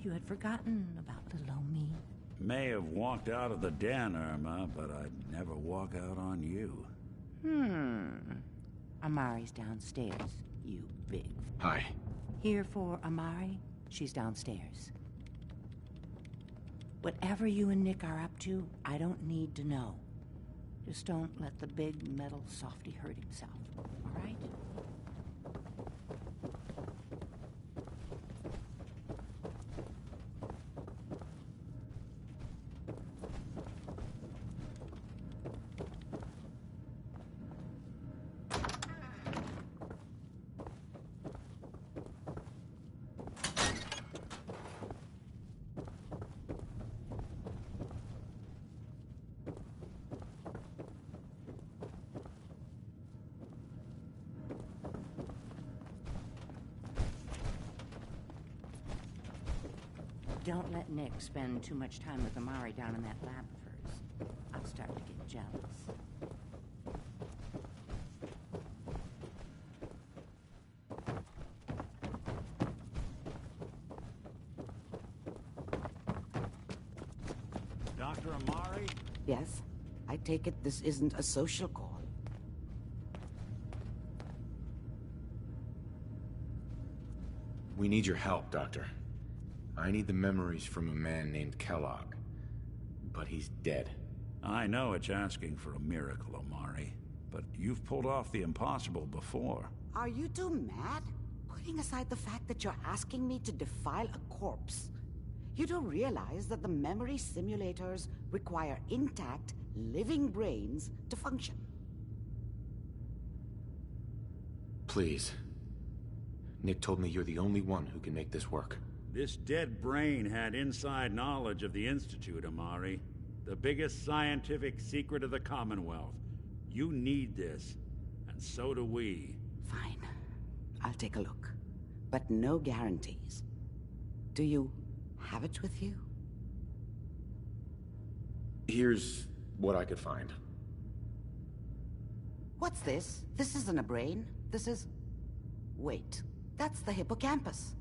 you had forgotten about little old me. May have walked out of the den, Irma, but I'd never walk out on you. Amari's downstairs, you big... Hi. Here for Amari? She's downstairs. Whatever you and Nick are up to, I don't need to know. Just don't let the big metal softy hurt himself, all right? Don't let Nick spend too much time with Amari down in that lab of hers. I'll start to get jealous. Dr. Amari? Yes? I take it this isn't a social call. We need your help, Doctor. I need the memories from a man named Kellogg. But he's dead. I know it's asking for a miracle, Amari, but you've pulled off the impossible before. Are you two mad? Putting aside the fact that you're asking me to defile a corpse, you do realize that the memory simulators require intact, living brains to function. Please. Nick told me you're the only one who can make this work. This dead brain had inside knowledge of the Institute, Amari. The biggest scientific secret of the Commonwealth. You need this, and so do we. Fine. I'll take a look. But no guarantees. Do you have it with you? Here's what I could find. What's this? This isn't a brain. This is... Wait. That's the hippocampus.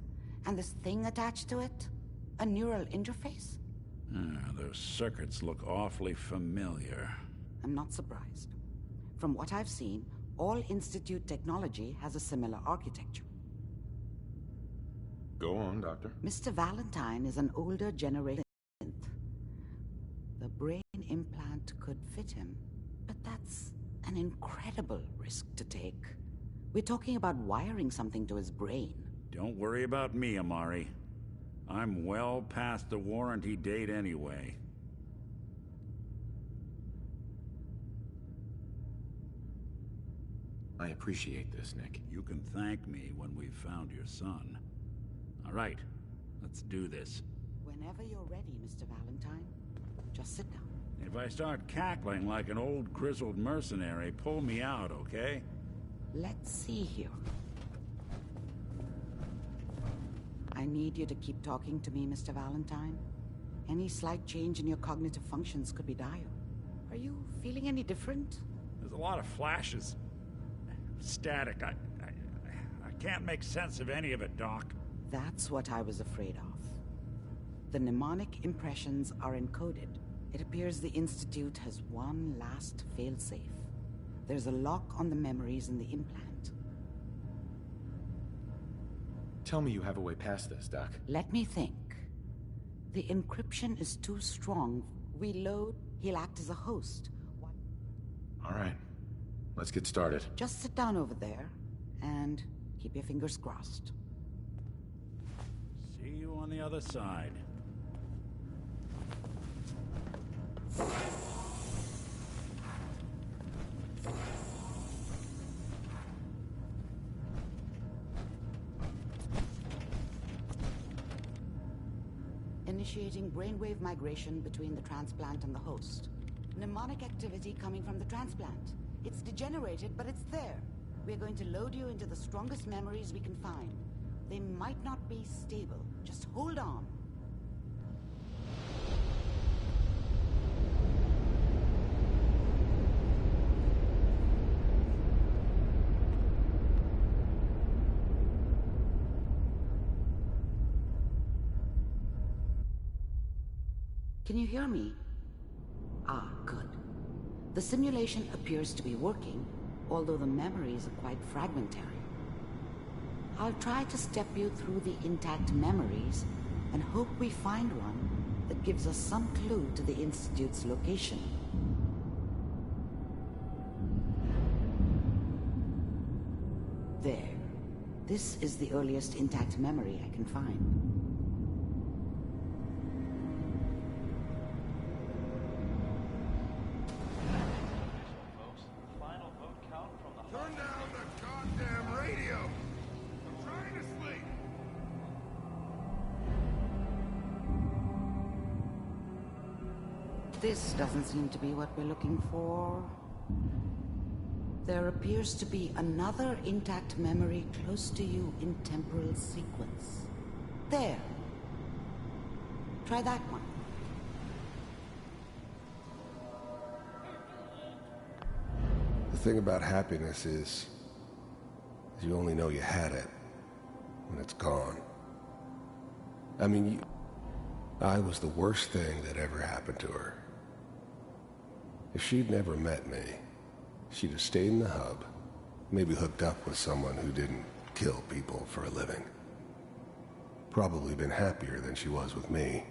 And this thing attached to it? A neural interface? Those circuits look awfully familiar. I'm not surprised. From what I've seen, all Institute technology has a similar architecture. Go on, Doctor. Mr. Valentine is an older generation. The brain implant could fit him, but that's an incredible risk to take. We're talking about wiring something to his brain. Don't worry about me, Amari. I'm well past the warranty date anyway. I appreciate this, Nick. You can thank me when we've found your son. All right, let's do this. Whenever you're ready, Mr. Valentine. Just sit down. If I start cackling like an old grizzled mercenary, pull me out, okay? Let's see here. I need you to keep talking to me, Mr. Valentine. Any slight change in your cognitive functions could be dire. Are you feeling any different? There's a lot of flashes. Static. I can't make sense of any of it, Doc. That's what I was afraid of. The mnemonic impressions are encoded. It appears the Institute has one last failsafe. There's a lock on the memories in the implant. Tell me you have a way past this, Doc. Let me think. The encryption is too strong. We load, he'll act as a host. All right. Let's get started. Just sit down over there, and keep your fingers crossed. See you on the other side. Initiating brainwave migration between the transplant and the host. Mnemonic activity coming from the transplant. It's degenerated, but it's there. We're going to load you into the strongest memories we can find. They might not be stable. Just hold on. Can you hear me? Ah, good. The simulation appears to be working, although the memories are quite fragmentary. I'll try to step you through the intact memories and hope we find one that gives us some clue to the Institute's location. There. This is the earliest intact memory I can find. Turn down the goddamn radio! I'm trying to sleep! This doesn't seem to be what we're looking for. There appears to be another intact memory close to you in temporal sequence. There. Try that one. The thing about happiness is you only know you had it when it's gone. I mean, I was the worst thing that ever happened to her. If she'd never met me, she'd have stayed in the hub, maybe hooked up with someone who didn't kill people for a living. Probably been happier than she was with me.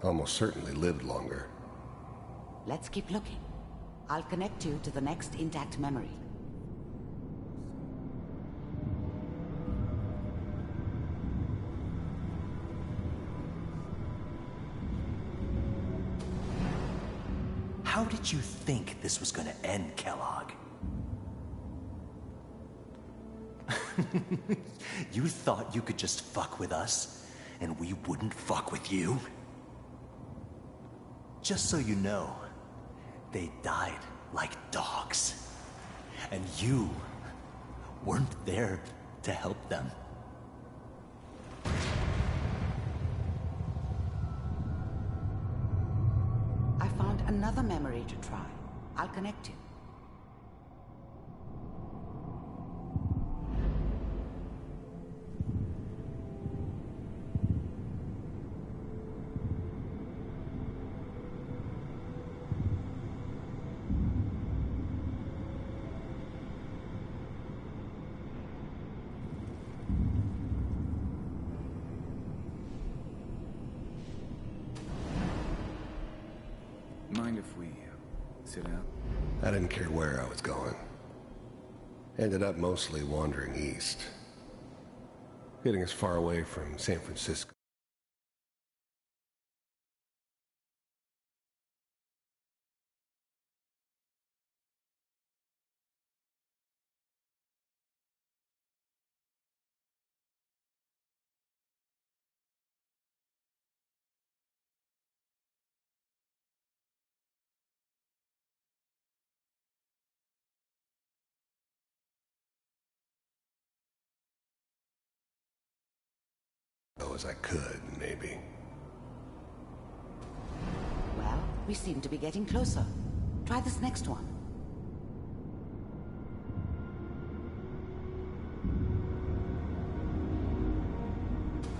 Almost certainly lived longer. Let's keep looking. I'll connect you to the next intact memory. How did you think this was gonna end, Kellogg? You thought you could just fuck with us, and we wouldn't fuck with you? Just so you know, they died like dogs. And you weren't there to help them. I found another memory to try. I'll connect you. Mind if we sit down? I didn't care where I was going. Ended up mostly wandering east. Getting as far away from San Francisco. As I could, maybe. Well, we seem to be getting closer. Try this next one.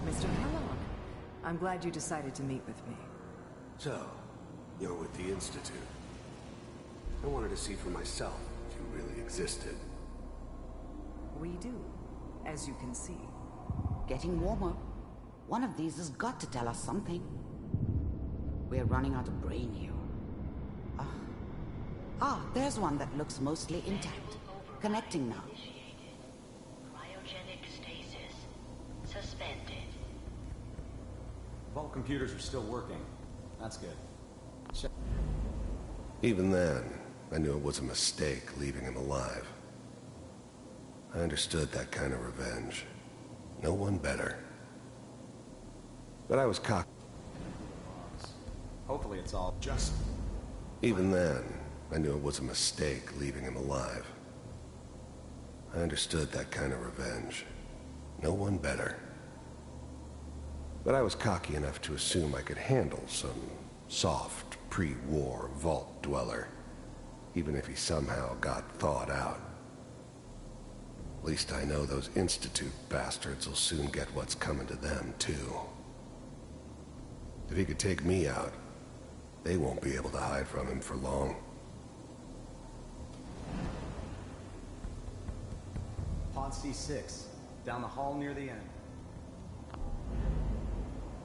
Mr. Kellogg, I'm glad you decided to meet with me. So, you're with the Institute. I wanted to see for myself if you really existed. We do, as you can see. Getting warmer. One of these has got to tell us something. We're running out of brain here. There's one that looks mostly intact. Connecting now. Cryogenic stasis. Suspended. Vault computers are still working. That's good. Even then, I knew it was a mistake leaving him alive. I understood that kind of revenge. No one better. But I was cocky. Hopefully it's all just... Even then, I knew it was a mistake leaving him alive. I understood that kind of revenge. No one better. But I was cocky enough to assume I could handle some soft, pre-war vault dweller, even if he somehow got thawed out. At least I know those Institute bastards will soon get what's coming to them, too. If he could take me out, They won't be able to hide from him for long. Pod C6, down the hall near the end.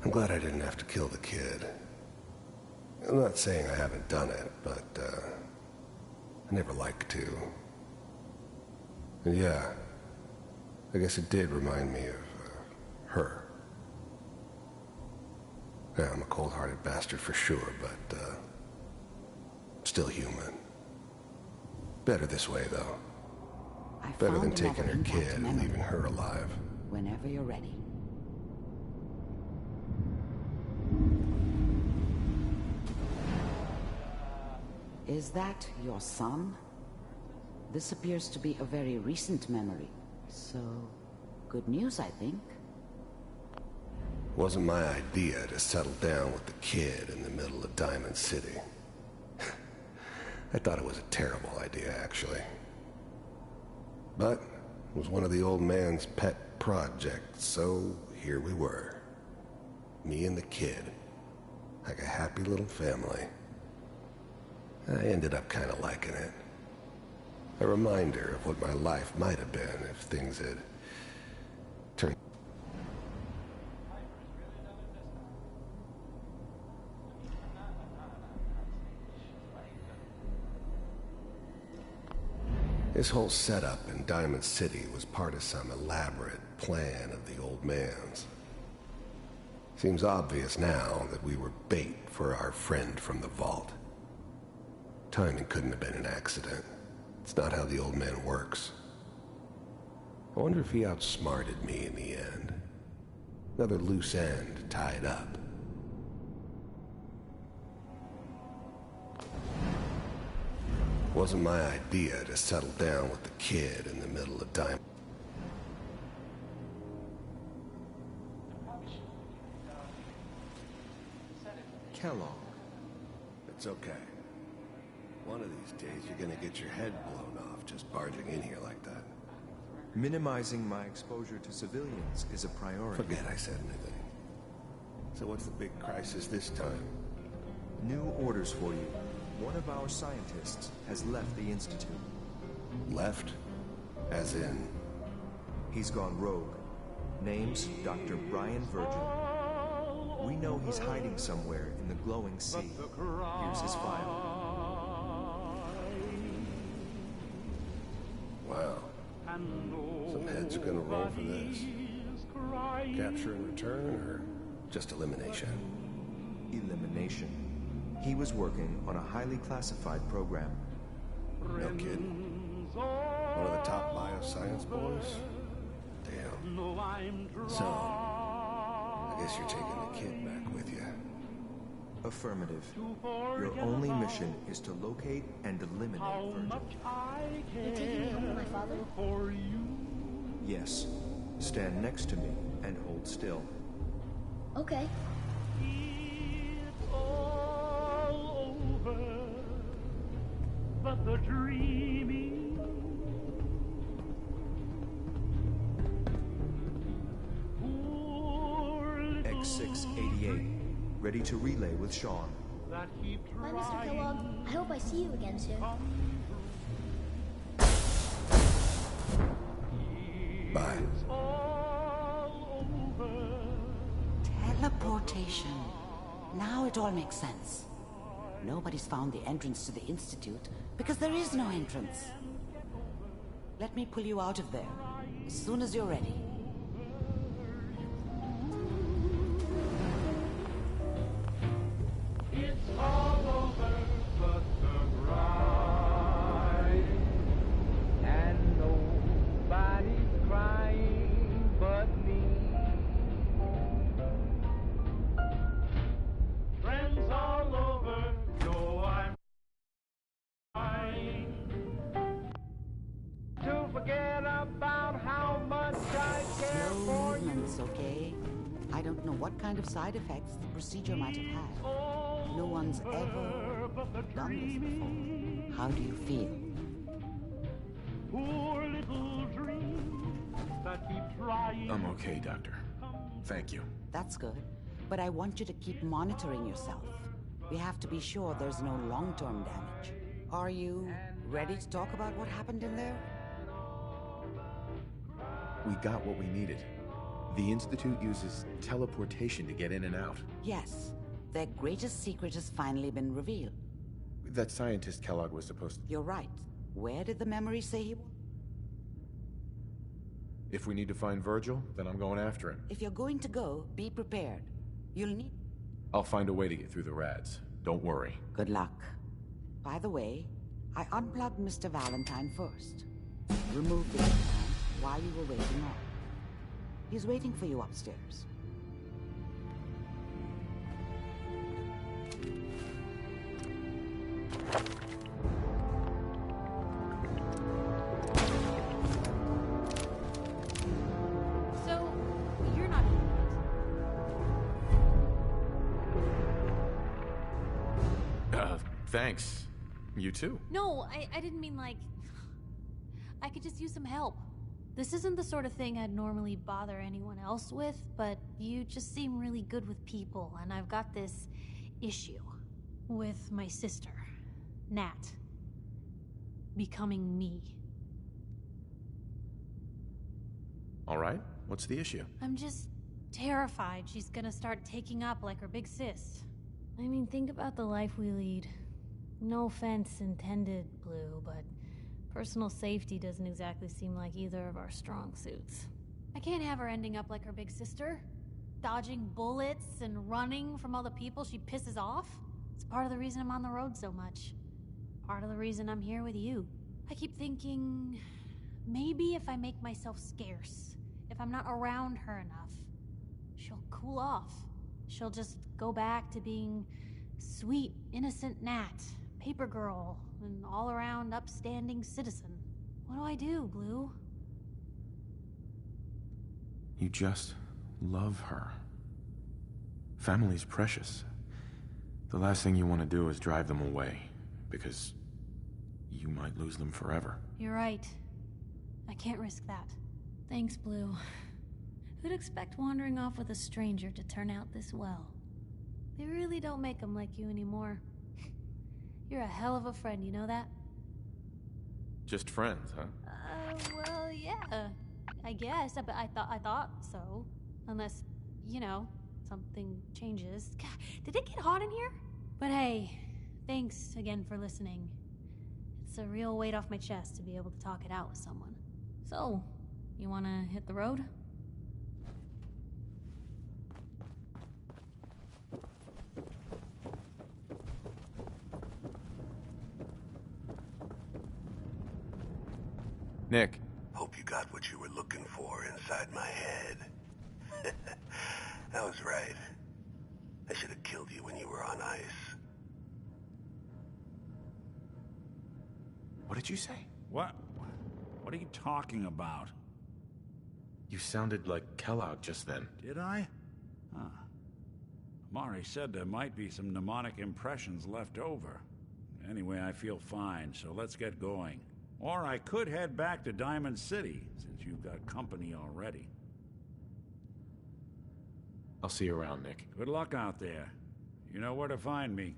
I'm glad I didn't have to kill the kid. I'm not saying I haven't done it, but, I never like to. And yeah, I guess it did remind me of, her. Yeah, I'm a cold-hearted bastard for sure, but, still human. Better this way, though. Better than taking her kid and leaving her alive. Whenever you're ready. Is that your son? This appears to be a very recent memory. So, good news, I think. Wasn't my idea to settle down with the kid in the middle of Diamond City. I thought it was a terrible idea, actually. But it was one of the old man's pet projects, so here we were. Me and the kid. Like a happy little family. I ended up kind of liking it. A reminder of what my life might have been if things had turned... This whole setup in Diamond City was part of some elaborate plan of the old man's. Seems obvious now that we were bait for our friend from the vault. Timing couldn't have been an accident. It's not how the old man works. I wonder if he outsmarted me in the end. Another loose end tied up. Wasn't my idea to settle down with the kid in the middle of Diamond. Kellogg. It's okay. One of these days you're gonna get your head blown off just barging in here like that. Minimizing my exposure to civilians is a priority. Forget I said anything. So what's the big crisis this time? New orders for you. One of our scientists has left the Institute. Left? As in? He's gone rogue. Name's Dr. Brian Virgin. We know he's hiding somewhere in the glowing sea. Here's his file. Wow. Some heads are gonna roll for this. Capture and return, or just elimination? Elimination. He was working on a highly classified program. No kidding. One of the top bioscience boys? Damn. So, I guess you're taking the kid back with you. Affirmative. Your only mission is to locate and eliminate Virgin. You're taking me home with my father? Yes. Stand next to me and hold still. Okay. But the dreaming X688, ready to relay with Sean. Bye, Mr. Kellogg. I hope I see you again soon. Bye. Teleportation. Now it all makes sense. Nobody's found the entrance to the Institute because there is no entrance. Let me pull you out of there as soon as you're ready. it's all over but the bride, and nobody's crying but me. Friends all over. To forget about how much I care No for you. movements, okay? I don't know what kind of side effects the procedure might have had. No one's ever done this before. How do you feel? Poor little dream that keep trying. I'm okay, Doctor. Thank you. That's good. But I want you to keep monitoring yourself. We have to be sure there's no long-term damage. Are you ready to talk about what happened in there? We got what we needed. The Institute uses teleportation to get in and out. Yes. Their greatest secret has finally been revealed. That scientist Kellogg was supposed to... You're right. Where did the memory say he was? If we need to find Virgil, then I'm going after him. If you're going to go, be prepared. You'll need... I'll find a way to get through the rads. Don't worry. Good luck. By the way, I unplugged Mr. Valentine first. Removed the implant while you were waiting on. He's waiting for you upstairs. So, you're not in Thanks. You too. No, I didn't mean like... I could just use some help. This isn't the sort of thing I'd normally bother anyone else with, but you just seem really good with people, and I've got this issue with my sister, Nat, becoming me. All right. What's the issue? I'm just terrified she's gonna start taking up like her big sis. I mean, think about the life we lead. No offense intended, Blue, but personal safety doesn't exactly seem like either of our strong suits. I can't have her ending up like her big sister, dodging bullets and running from all the people she pisses off. It's part of the reason I'm on the road so much. Part of the reason I'm here with you. I keep thinking, maybe if I make myself scarce, if I'm not around her enough, she'll cool off. She'll just go back to being sweet, innocent Nat, paper girl, an all-around upstanding citizen. What do I do, Blue? You just love her. Family's precious. The last thing you want to do is drive them away, because you might lose them forever. You're right. I can't risk that. Thanks, Blue. Who'd expect wandering off with a stranger to turn out this well? They really don't make them like you anymore. You're a hell of a friend, you know that? Just friends, huh? Well, yeah. I guess, but I thought so. Unless, you know, something changes. God, did it get hot in here? But hey, thanks again for listening. It's a real weight off my chest to be able to talk it out with someone. So, you wanna hit the road? Nick. Hope you got what you were looking for inside my head. I was right. I should have killed you when you were on ice. What did you say? What? What are you talking about? You sounded like Kellogg just then. Did I? Huh. Amari said there might be some mnemonic impressions left over. Anyway, I feel fine, so let's get going. Or I could head back to Diamond City, since you've got company already. I'll see you around, Nick. Good luck out there. You know where to find me.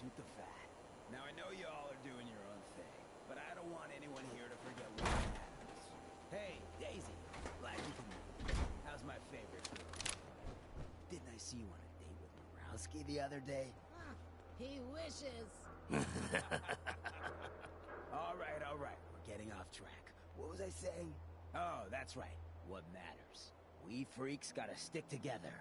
Shoot the fat. Now I know y'all are doing your own thing, but I don't want anyone here to forget what matters. Hey, Daisy, glad you can make it. How's my favorite girl? Didn't I see you on a date with Borowski the other day? He wishes. All right, we're getting off track. What was I saying? Oh, that's right. What matters. We freaks gotta stick together.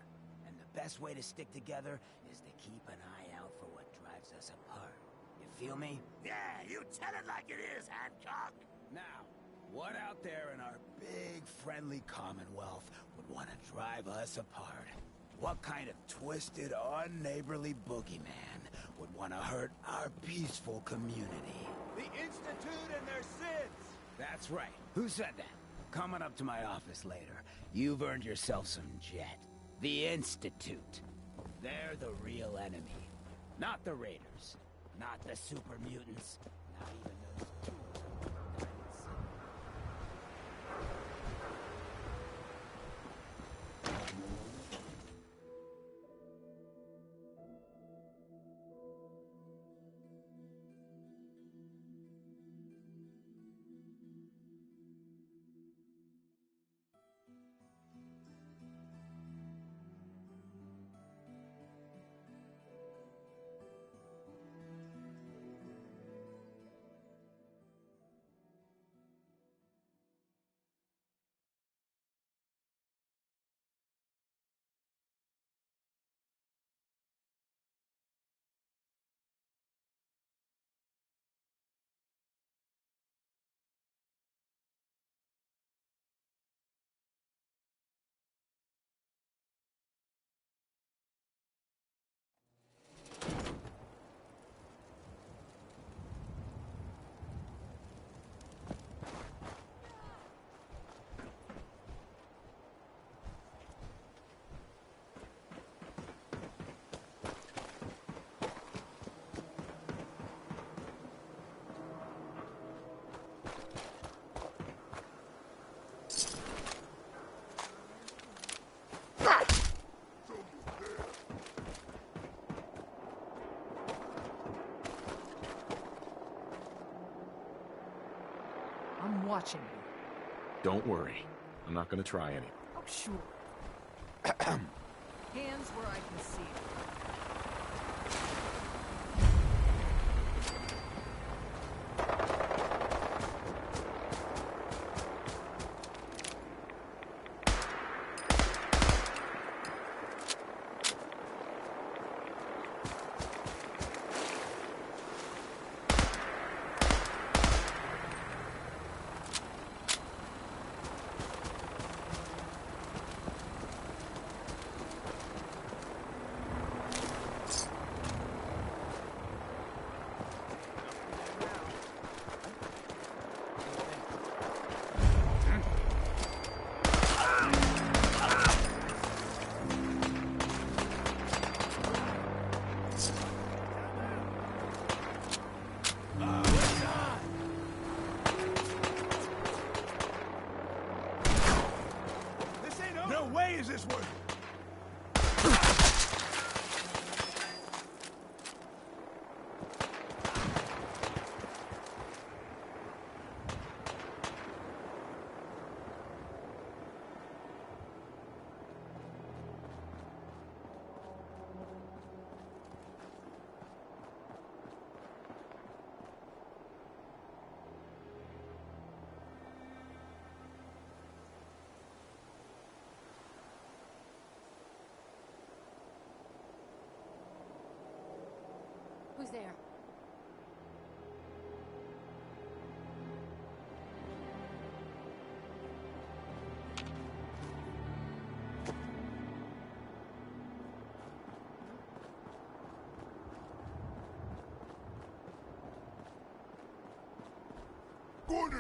And the best way to stick together is to keep an eye out for what drives us apart. You feel me? Yeah, you tell it like it is, Hancock. Now, what out there in our big, friendly Commonwealth would want to drive us apart? What kind of twisted, unneighborly boogeyman would want to hurt our peaceful community? The Institute and their sins! That's right. Who said that? Coming up to my office later. You've earned yourself some jet. The Institute. They're the real enemy. Not the Raiders. Not the super mutants. Not even those tools. I'm watching you. Don't worry. I'm not gonna try any. Oh, sure. Hands where I can see it. Who's there? Gordon!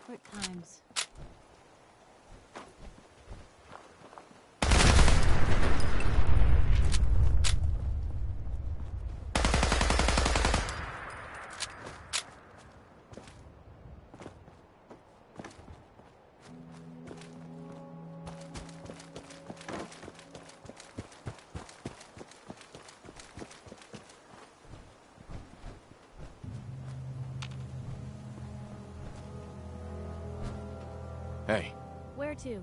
Desperate times. Hey. Where to?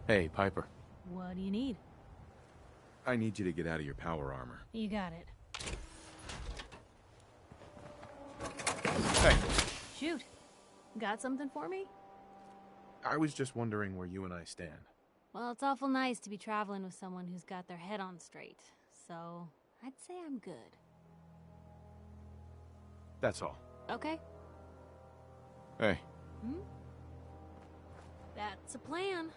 Hey, Piper. What do you need? I need you to get out of your power armor. You got it. Hey. Shoot. Got something for me? I was just wondering where you and I stand. Well, it's awful nice to be traveling with someone who's got their head on straight. So, I'd say I'm good. That's all. Okay. Hey. That's a plan.